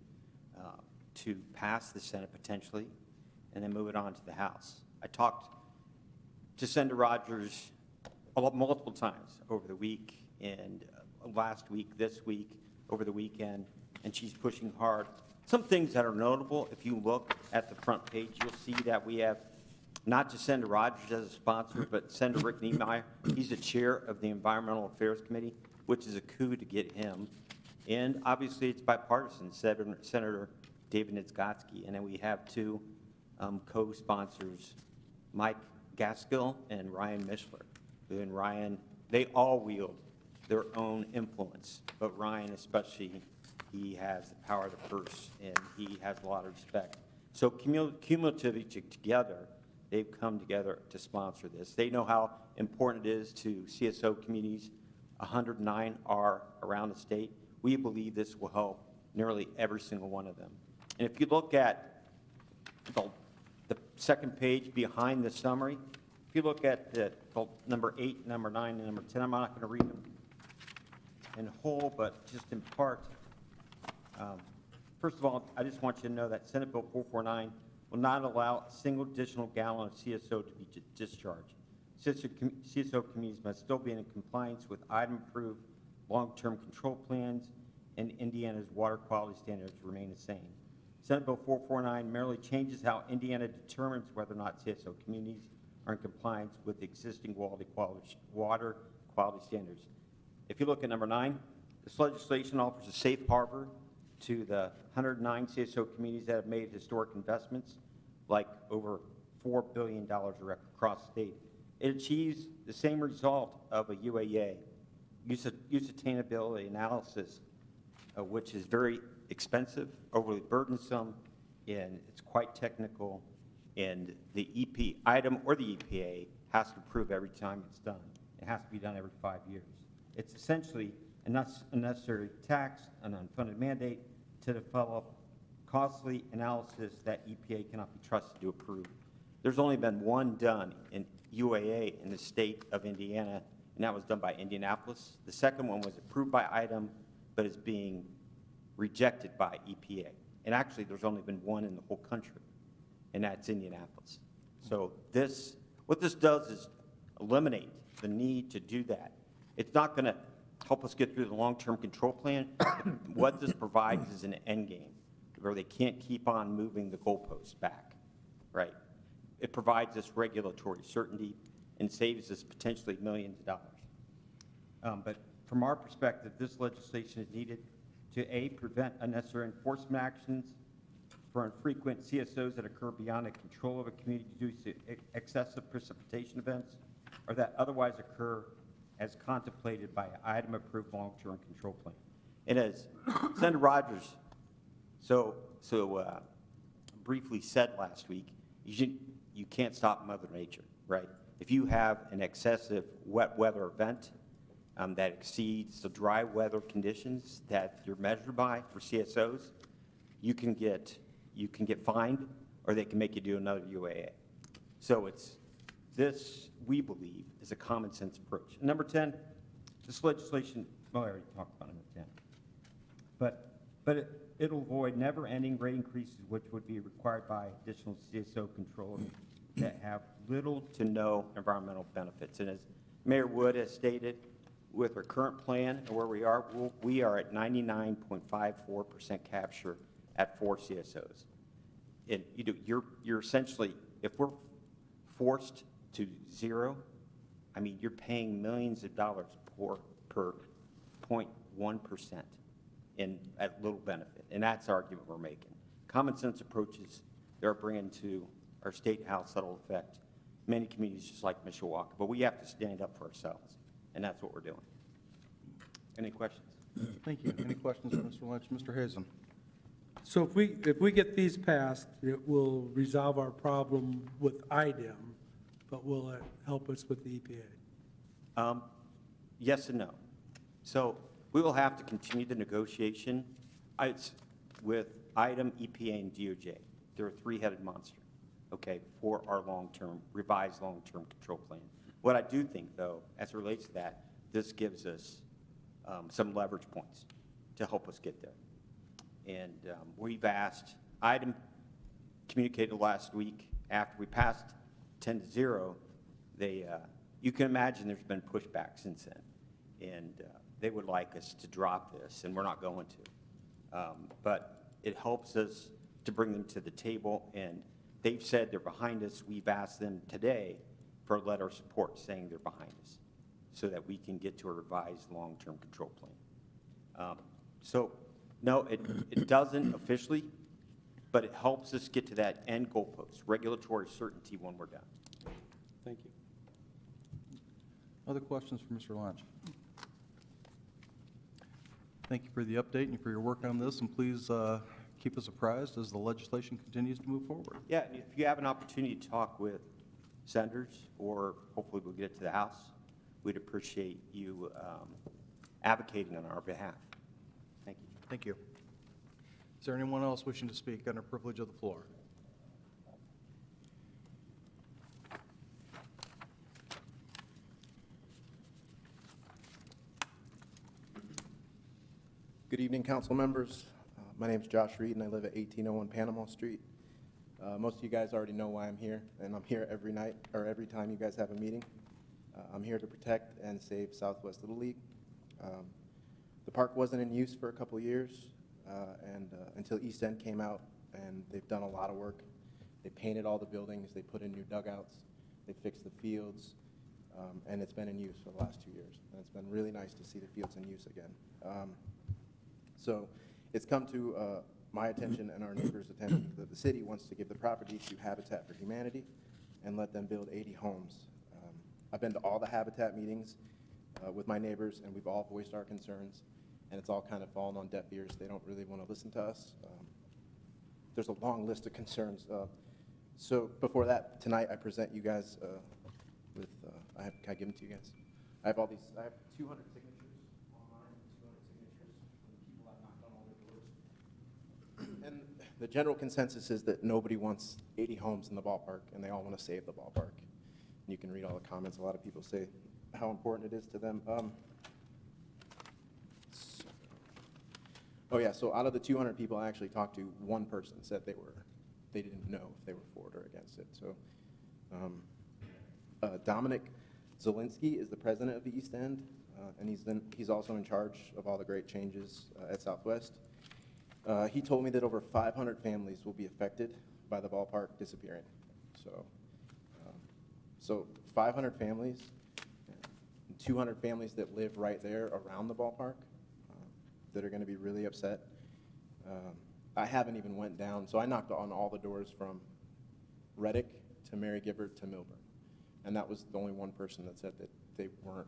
to pass the Senate potentially, and then move it on to the House. I talked to Senator Rogers multiple times over the week, and last week, this week, over the weekend, and she's pushing hard. Some things that are notable, if you look at the front page, you'll see that we have not just Senator Rogers as a sponsor, but Senator Rick Niemeyer. He's the chair of the Environmental Affairs Committee, which is a coup to get him. And obviously, it's bipartisan, Senator David Niedzgotsky. And then we have two co-sponsors, Mike Gaskill and Ryan Mishler. And Ryan, they all wield their own influence, but Ryan especially, he has the power of the purse, and he has a lot of respect. So cumulatively together, they've come together to sponsor this. They know how important it is to CSO communities. 109 are around the state. We believe this will help nearly every single one of them. And if you look at the second page behind the summary, if you look at the number 8, number 9, and number 10, I'm not going to read them in whole, but just in part. First of all, I just want you to know that Senate Bill 449 will not allow a single additional gallon of CSO to be discharged. CSO communities must still be in compliance with item-approved long-term control plans, and Indiana's water quality standards remain the same. Senate Bill 449 merely changes how Indiana determines whether or not CSO communities are in compliance with existing water quality standards. If you look at number 9, this legislation offers a safe harbor to the 109 CSO communities that have made historic investments, like over $4 billion across the state. It achieves the same result of a UAA, use attainability analysis, which is very expensive, overly burdensome, and it's quite technical, and the EP item or the EPA has to prove every time it's done. It has to be done every 5 years. It's essentially a unnecessary tax, an unfunded mandate to develop costly analysis that EPA cannot be trusted to approve. There's only been one done in UAA in the state of Indiana, and that was done by Indianapolis. The second one was approved by item, but is being rejected by EPA. And actually, there's only been one in the whole country, and that's Indianapolis. So what this does is eliminate the need to do that. It's not going to help us get through the long-term control plan. What this provides is an end game where they can't keep on moving the goalposts back, right? It provides us regulatory certainty and saves us potentially millions of dollars. But from our perspective, this legislation is needed to A, prevent unnecessary enforcement actions for infrequent CSOs that occur beyond the control of a community due to excessive precipitation events or that otherwise occur as contemplated by an item-approved long-term control plan. And as Senator Rogers so briefly said last week, you can't stop Mother Nature, right? If you have an excessive wet weather event that exceeds the dry weather conditions that you're measured by for CSOs, you can get fined, or they can make you do another UAA. So this, we believe, is a common sense approach. Number 10, this legislation, well, I already talked about number 10, but it'll avoid never-ending rate increases, which would be required by additional CSO controllers that have little to no environmental benefits. And as Mayor Wood has stated, with our current plan and where we are at 99.54% capture at 4 CSOs. And you're essentially, if we're forced to zero, I mean, you're paying millions of dollars per 0.1% at little benefit. And that's the argument we're making. Common sense approaches they're bringing to our state house that'll affect many communities just like Mishawaka. But we have to stand up for ourselves, and that's what we're doing. Any questions? Thank you. Any questions for Mr. Lynch? Mr. Hazen? So if we get these passed, it will resolve our problem with IDEM, but will it help us with the EPA? Yes and no. So we will have to continue the negotiation with IDEM, EPA, and DOJ. They're a three-headed monster, okay, for our revised long-term control plan. What I do think, though, as it relates to that, this gives us some leverage points to help us get there. And we've asked, IDEM communicated last week after we passed 10-0, you can imagine there's been pushback since then. And they would like us to drop this, and we're not going to. But it helps us to bring them to the table, and they've said they're behind us. We've asked them today for a letter of support saying they're behind us so that we can get to a revised long-term control plan. So, no, it doesn't officially, but it helps us get to that end goalpost, regulatory certainty when we're done. Thank you. Other questions for Mr. Lynch? Thank you for the update and for your work on this, and please keep us apprised as the legislation continues to move forward. Yeah, and if you have an opportunity to talk with senators, or hopefully we'll get it to the House, we'd appreciate you advocating on our behalf. Thank you. Thank you. Is there anyone else wishing to speak under privilege of the floor? Good evening, council members. My name is Josh Reed, and I live at 1801 Panama Street. Most of you guys already know why I'm here, and I'm here every night, or every time you guys have a meeting. I'm here to protect and save Southwest Little League. The park wasn't in use for a couple years, and until East End came out, and they've done a lot of work. They painted all the buildings, they put in new dugouts, they fixed the fields, and it's been in use for the last 2 years. And it's been really nice to see the fields in use again. So it's come to my attention and our neighbors' attention that the city wants to give the property to Habitat for Humanity and let them build 80 homes. I've been to all the Habitat meetings with my neighbors, and we've all voiced our concerns, and it's all kind of fallen on deaf ears. They don't really want to listen to us. There's a long list of concerns. So before that, tonight I present you guys with, can I give them to you guys? I have 200 signatures online, 200 signatures from the people I've knocked on all their doors. And the general consensus is that nobody wants 80 homes in the ballpark, and they all want to save the ballpark. And you can read all the comments. A lot of people say how important it is to them. Oh yeah, so out of the 200 people I actually talked to, one person said they didn't know if they were for it or against it. So Dominic Zielinski is the president of the East End, and he's also in charge of all the great changes at Southwest. He told me that over 500 families will be affected by the ballpark disappearing. So 500 families, 200 families that live right there around the ballpark that are going to be really upset. I haven't even went down, so I knocked on all the doors from Reddick to Mary Gibbard to Milburn, and that was the only one person that said that they weren't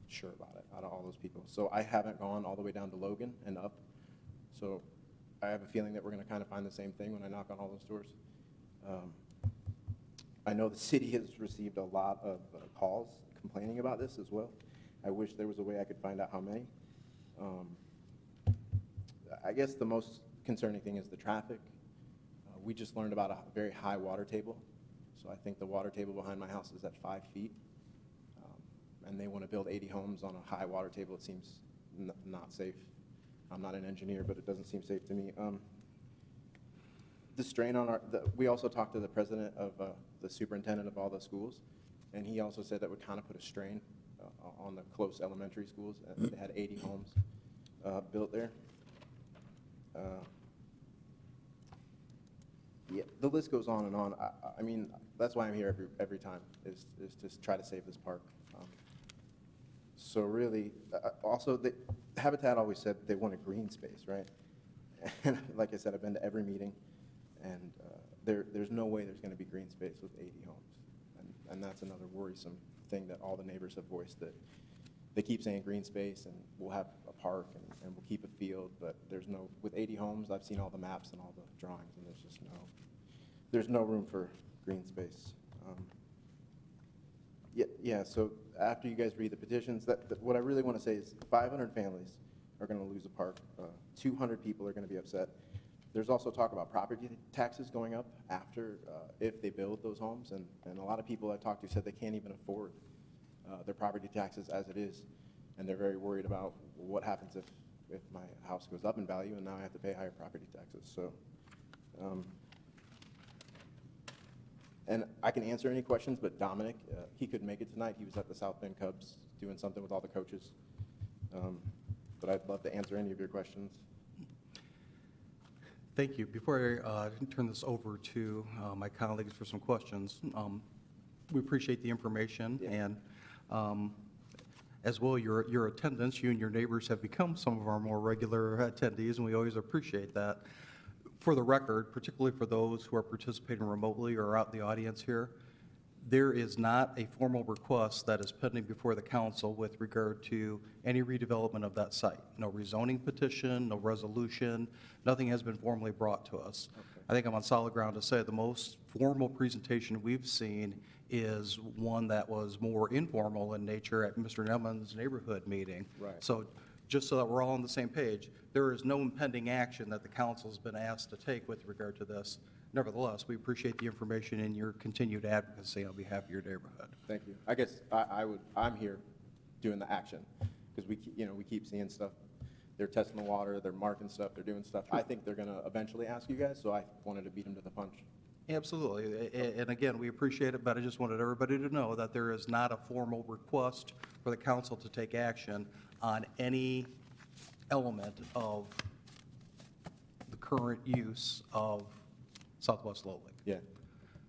sure about it out of all those people. So I haven't gone all the way down to Logan and up, so I have a feeling that we're going to kind of find the same thing when I knock on all those doors. I know the city has received a lot of calls complaining about this as well. I wish there was a way I could find out how many. I guess the most concerning thing is the traffic. We just learned about a very high water table. So I think the water table behind my house is at 5 feet. And they want to build 80 homes on a high water table. It seems not safe. I'm not an engineer, but it doesn't seem safe to me. The strain on we also talked to the president of the superintendent of all the schools, and he also said that would kind of put a strain on the close elementary schools. They had 80 homes built there. Yeah, the list goes on and on. I mean, that's why I'm here every time, is to try to save this park. So really, also, Habitat always said they want a green space, right? And like I said, I've been to every meeting, and there's no way there's going to be green space with 80 homes. And that's another worrisome thing that all the neighbors have voiced, that they keep saying green space, and we'll have a park, and we'll keep a field, but there's no, with 80 homes, I've seen all the maps and all the drawings, and there's no room for green space. Yeah, so after you guys read the petitions, what I really want to say is 500 families are going to lose a park. 200 people are going to be upset. There's also talk about property taxes going up after, if they build those homes, and a lot of people I talked to said they can't even afford their property taxes as it is, and they're very worried about what happens if my house goes up in value and now I have to pay higher property taxes. So, and I can answer any questions, but Dominic, he couldn't make it tonight. He was at the South Bend Cubs doing something with all the coaches. But I'd love to answer any of your questions. Thank you. Before I turn this over to my colleagues for some questions, we appreciate the information, and as well your attendance. You and your neighbors have become some of our more regular attendees, and we always appreciate that. For the record, particularly for those who are participating remotely or out in the audience here, there is not a formal request that is pending before the council with regard to any redevelopment of that site. No rezoning petition, no resolution, nothing has been formally brought to us. Okay. I think I'm on solid ground to say the most formal presentation we've seen is one that was more informal in nature at Mr. Nemmann's neighborhood meeting. Right. So just so that we're all on the same page, there is no impending action that the council's been asked to take with regard to this. Nevertheless, we appreciate the information and your continued advocacy on behalf of your neighborhood. Thank you. I guess I'm here doing the action, because we keep seeing stuff. They're testing the water, they're marking stuff, they're doing stuff. I think they're going to eventually ask you guys, so I wanted to beat them to the punch. Absolutely. And again, we appreciate it, but I just wanted everybody to know that there is not a formal request for the council to take action on any element of the current use of Southwest Little League. Yeah.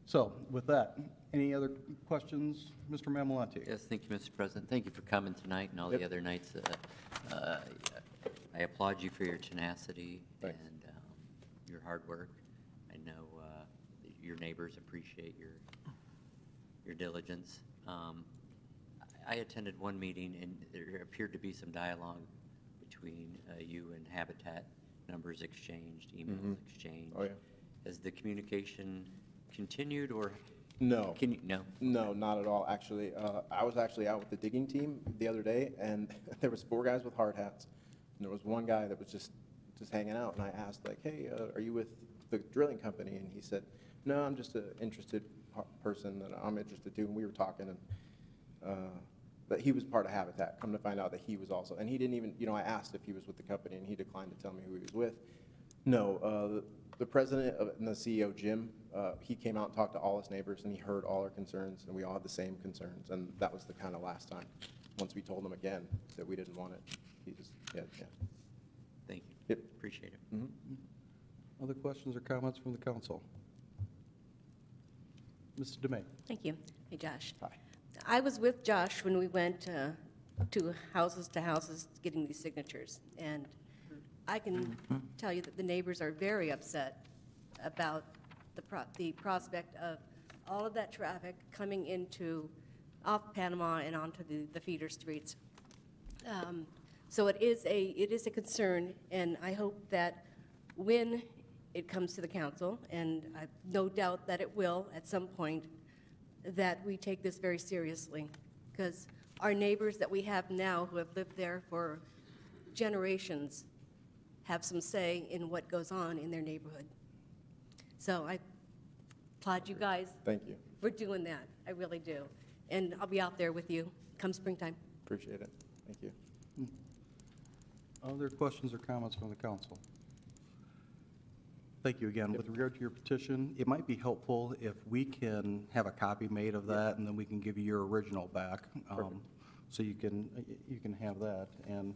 So with that, any other questions, Mr. Mamalante? Yes, thank you, Mr. President. Thank you for coming tonight and all the other nights. I applaud you for your tenacity Thanks. and your hard work. I know your neighbors appreciate your diligence. I attended one meeting, and there appeared to be some dialogue between you and Habitat, numbers exchanged, emails exchanged. Oh, yeah. Has the communication continued, or No. can you, no? No, not at all, actually. I was actually out with the digging team the other day, and there was 4 guys with hard hats. And there was one guy that was just hanging out, and I asked, like, hey, are you with the drilling company? And he said, no, I'm just an interested person that I'm interested to. And we were talking, and that he was part of Habitat. Come to find out that he was also, and he didn't even, I asked if he was with the company, and he declined to tell me who he was with. No, the president and the CEO, Jim, he came out and talked to all his neighbors, and he heard all our concerns, and we all had the same concerns, and that was the kind of last time. Once we told him again that we didn't want it, he just, yeah. Thank you. Yep. Appreciate it. Mm-hmm. Other questions or comments from the council? Mrs. Demay? Thank you. Hey, Josh. Hi. I was with Josh when we went to houses getting these signatures, and I can tell you that the neighbors are very upset about the prospect of all of that traffic coming into, off Panama and onto the feeder streets. So it is a concern, and I hope that when it comes to the council, and I've no doubt that it will at some point, that we take this very seriously, because our neighbors that we have now who have lived there for generations have some say in what goes on in their neighborhood. So I applaud you guys Thank you. for doing that. I really do. And I'll be out there with you come springtime. Appreciate it. Thank you. Other questions or comments from the council? Thank you again. With regard to your petition, it might be helpful if we can have a copy made of that, and then we can give you your original back. So you can have that. And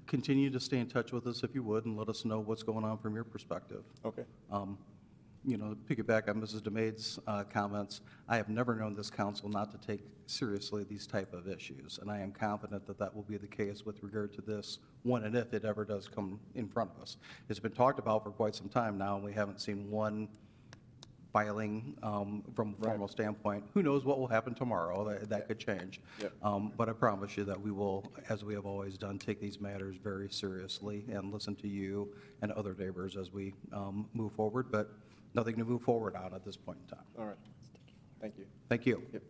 continue to stay in touch with us if you would, and let us know what's going on from your perspective. Okay. Piggyback on Mrs. DeMaid's comments, I have never known this council not to take seriously these type of issues, and I am confident that that will be the case with regard to this one, and if it ever does come in front of us. It's been talked about for quite some time now, and we haven't seen one filing from a formal standpoint. Who knows what will happen tomorrow? That could change. Yep. But I promise you that we will, as we have always done, take these matters very seriously and listen to you and other neighbors as we move forward, but nothing to move forward on at this point in time. All right. Thank you. Thank you. Yep.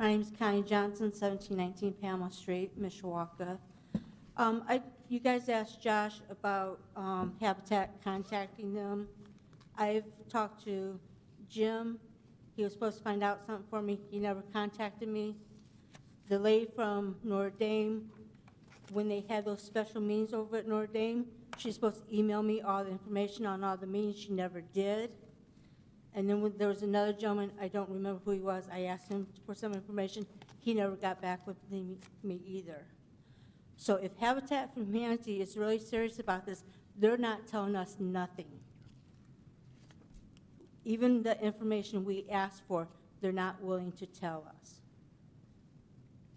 My name is Connie Johnson, 1719 Pamela Street, Mishawaka. You guys asked Josh about Habitat contacting them. I've talked to Jim. He was supposed to find out something for me. He never contacted me. The lady from Notre Dame, when they had those special meetings over at Notre Dame, she's supposed to email me all the information on all the meetings. She never did. And then there was another gentleman, I don't remember who he was, I asked him for some information. He never got back with me either. So if Habitat for Humanity is really serious about this, they're not telling us nothing. Even the information we asked for, they're not willing to tell us.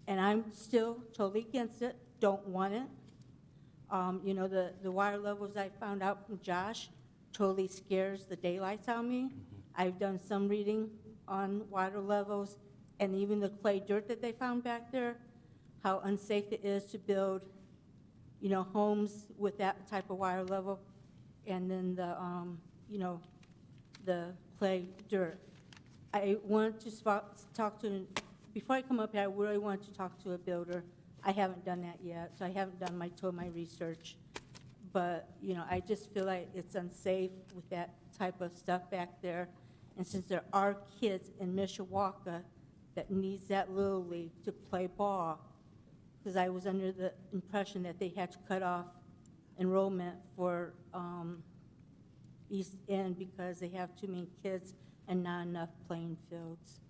And I'm still totally against it, don't want it. The water levels I found out from Josh totally scares the daylights out of me. I've done some reading on water levels and even the clay dirt that they found back there, how unsafe it is to build, homes with that type of water level, and then the clay dirt. I wanted to talk to, before I come up here, I really wanted to talk to a builder. I haven't done that yet, so I haven't done my research. but, you know, I just feel like it's unsafe with that type of stuff back there. And since there are kids in Mishawaka that needs that Little League to play ball, because I was under the impression that they had to cut off enrollment for East End because they have too many kids and not enough playing fields.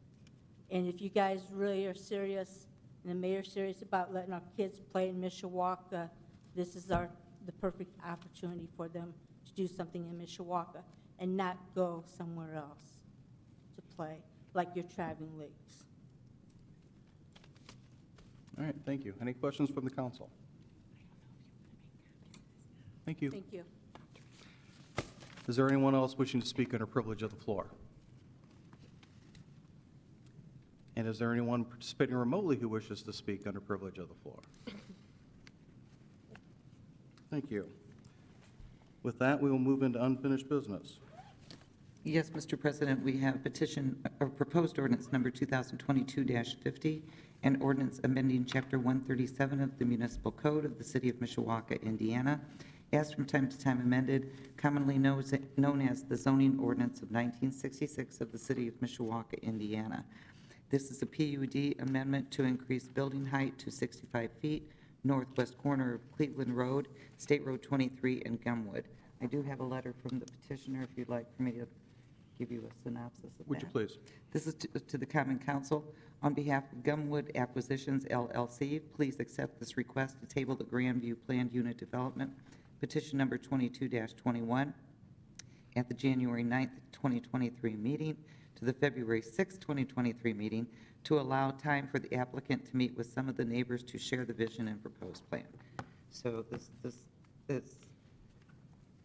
And if you guys really are serious, and the mayor's serious about letting our kids play in Mishawaka, this is the perfect opportunity for them to do something in Mishawaka and not go somewhere else to play, like your traveling leagues. All right, thank you. Any questions from the council? Thank you. Thank you. Is there anyone else wishing to speak under privilege of the floor? And is there anyone participating remotely who wishes to speak under privilege of the floor? Thank you. With that, we will move into unfinished business. Yes, Mr. President, we have petition, or proposed ordinance number 2022-50, and ordinance amending Chapter 137 of the Municipal Code of the City of Mishawaka, Indiana, as from time to time amended, commonly known as the zoning ordinance of 1966 of the City of Mishawaka, Indiana. This is a PUD amendment to increase building height to 65 feet, northwest corner of Cleveland Road, State Road 23, and Gumwood. I do have a letter from the petitioner, if you'd like for me to give you a synopsis of that. Would you please? This is to the Common Council. On behalf of Gumwood Acquisitions LLC, please accept this request to table the Grandview Planned Unit Development, petition number 22-21, at the January 9th, 2023 meeting to the February 6th, 2023 meeting, to allow time for the applicant to meet with some of the neighbors to share the vision and proposed plan. So this is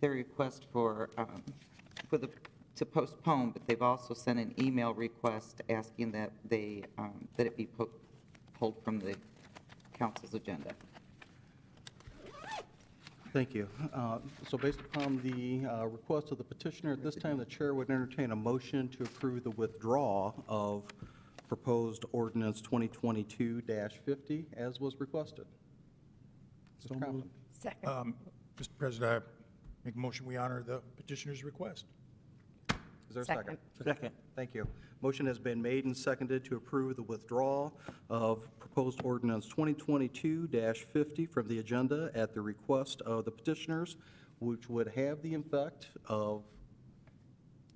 their request to postpone, but they've also sent an email request asking that that it be pulled from the council's agenda. Thank you. So based upon the request of the petitioner, at this time, the chair would entertain a motion to approve the withdrawal of proposed ordinance 2022-50 as was requested. Mr. Kaufman. Second. Mr. President, I make a motion we honor the petitioner's request. Is there a second? Second. Thank you. Motion has been made and seconded to approve the withdrawal of proposed ordinance 2022-50 from the agenda at the request of the petitioners, which would have the effect of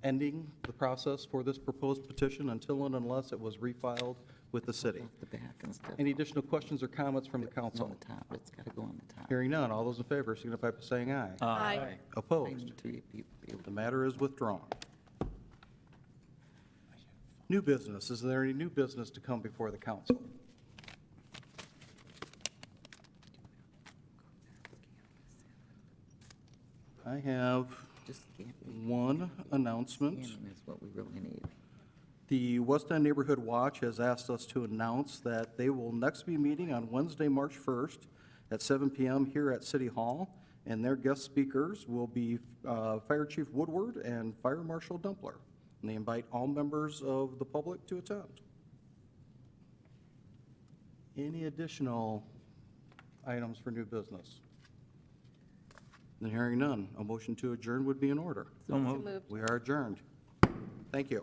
ending the process for this proposed petition until and unless it was refiled with the city. The back and stuff. Any additional questions or comments from the It's on council? the top. It's got to go on the top. Hearing none, all those in favor signify by saying aye. Aye. I Opposed? need to be able The matter is withdrawn. New business. Is there any new business to come before the council? I have just scan. one announcement. Scanning is what we really need. The West End Neighborhood Watch has asked us to announce that they will next be meeting on Wednesday, March 1st at 7 p.m. here at City Hall, and their guest speakers will be Fire Chief Woodward and Fire Marshal Dumpler. And they invite all members of the public to attend. Any additional items for new business? And hearing none, a motion to adjourn would be in order. So moved. Moved. We are adjourned. Thank you.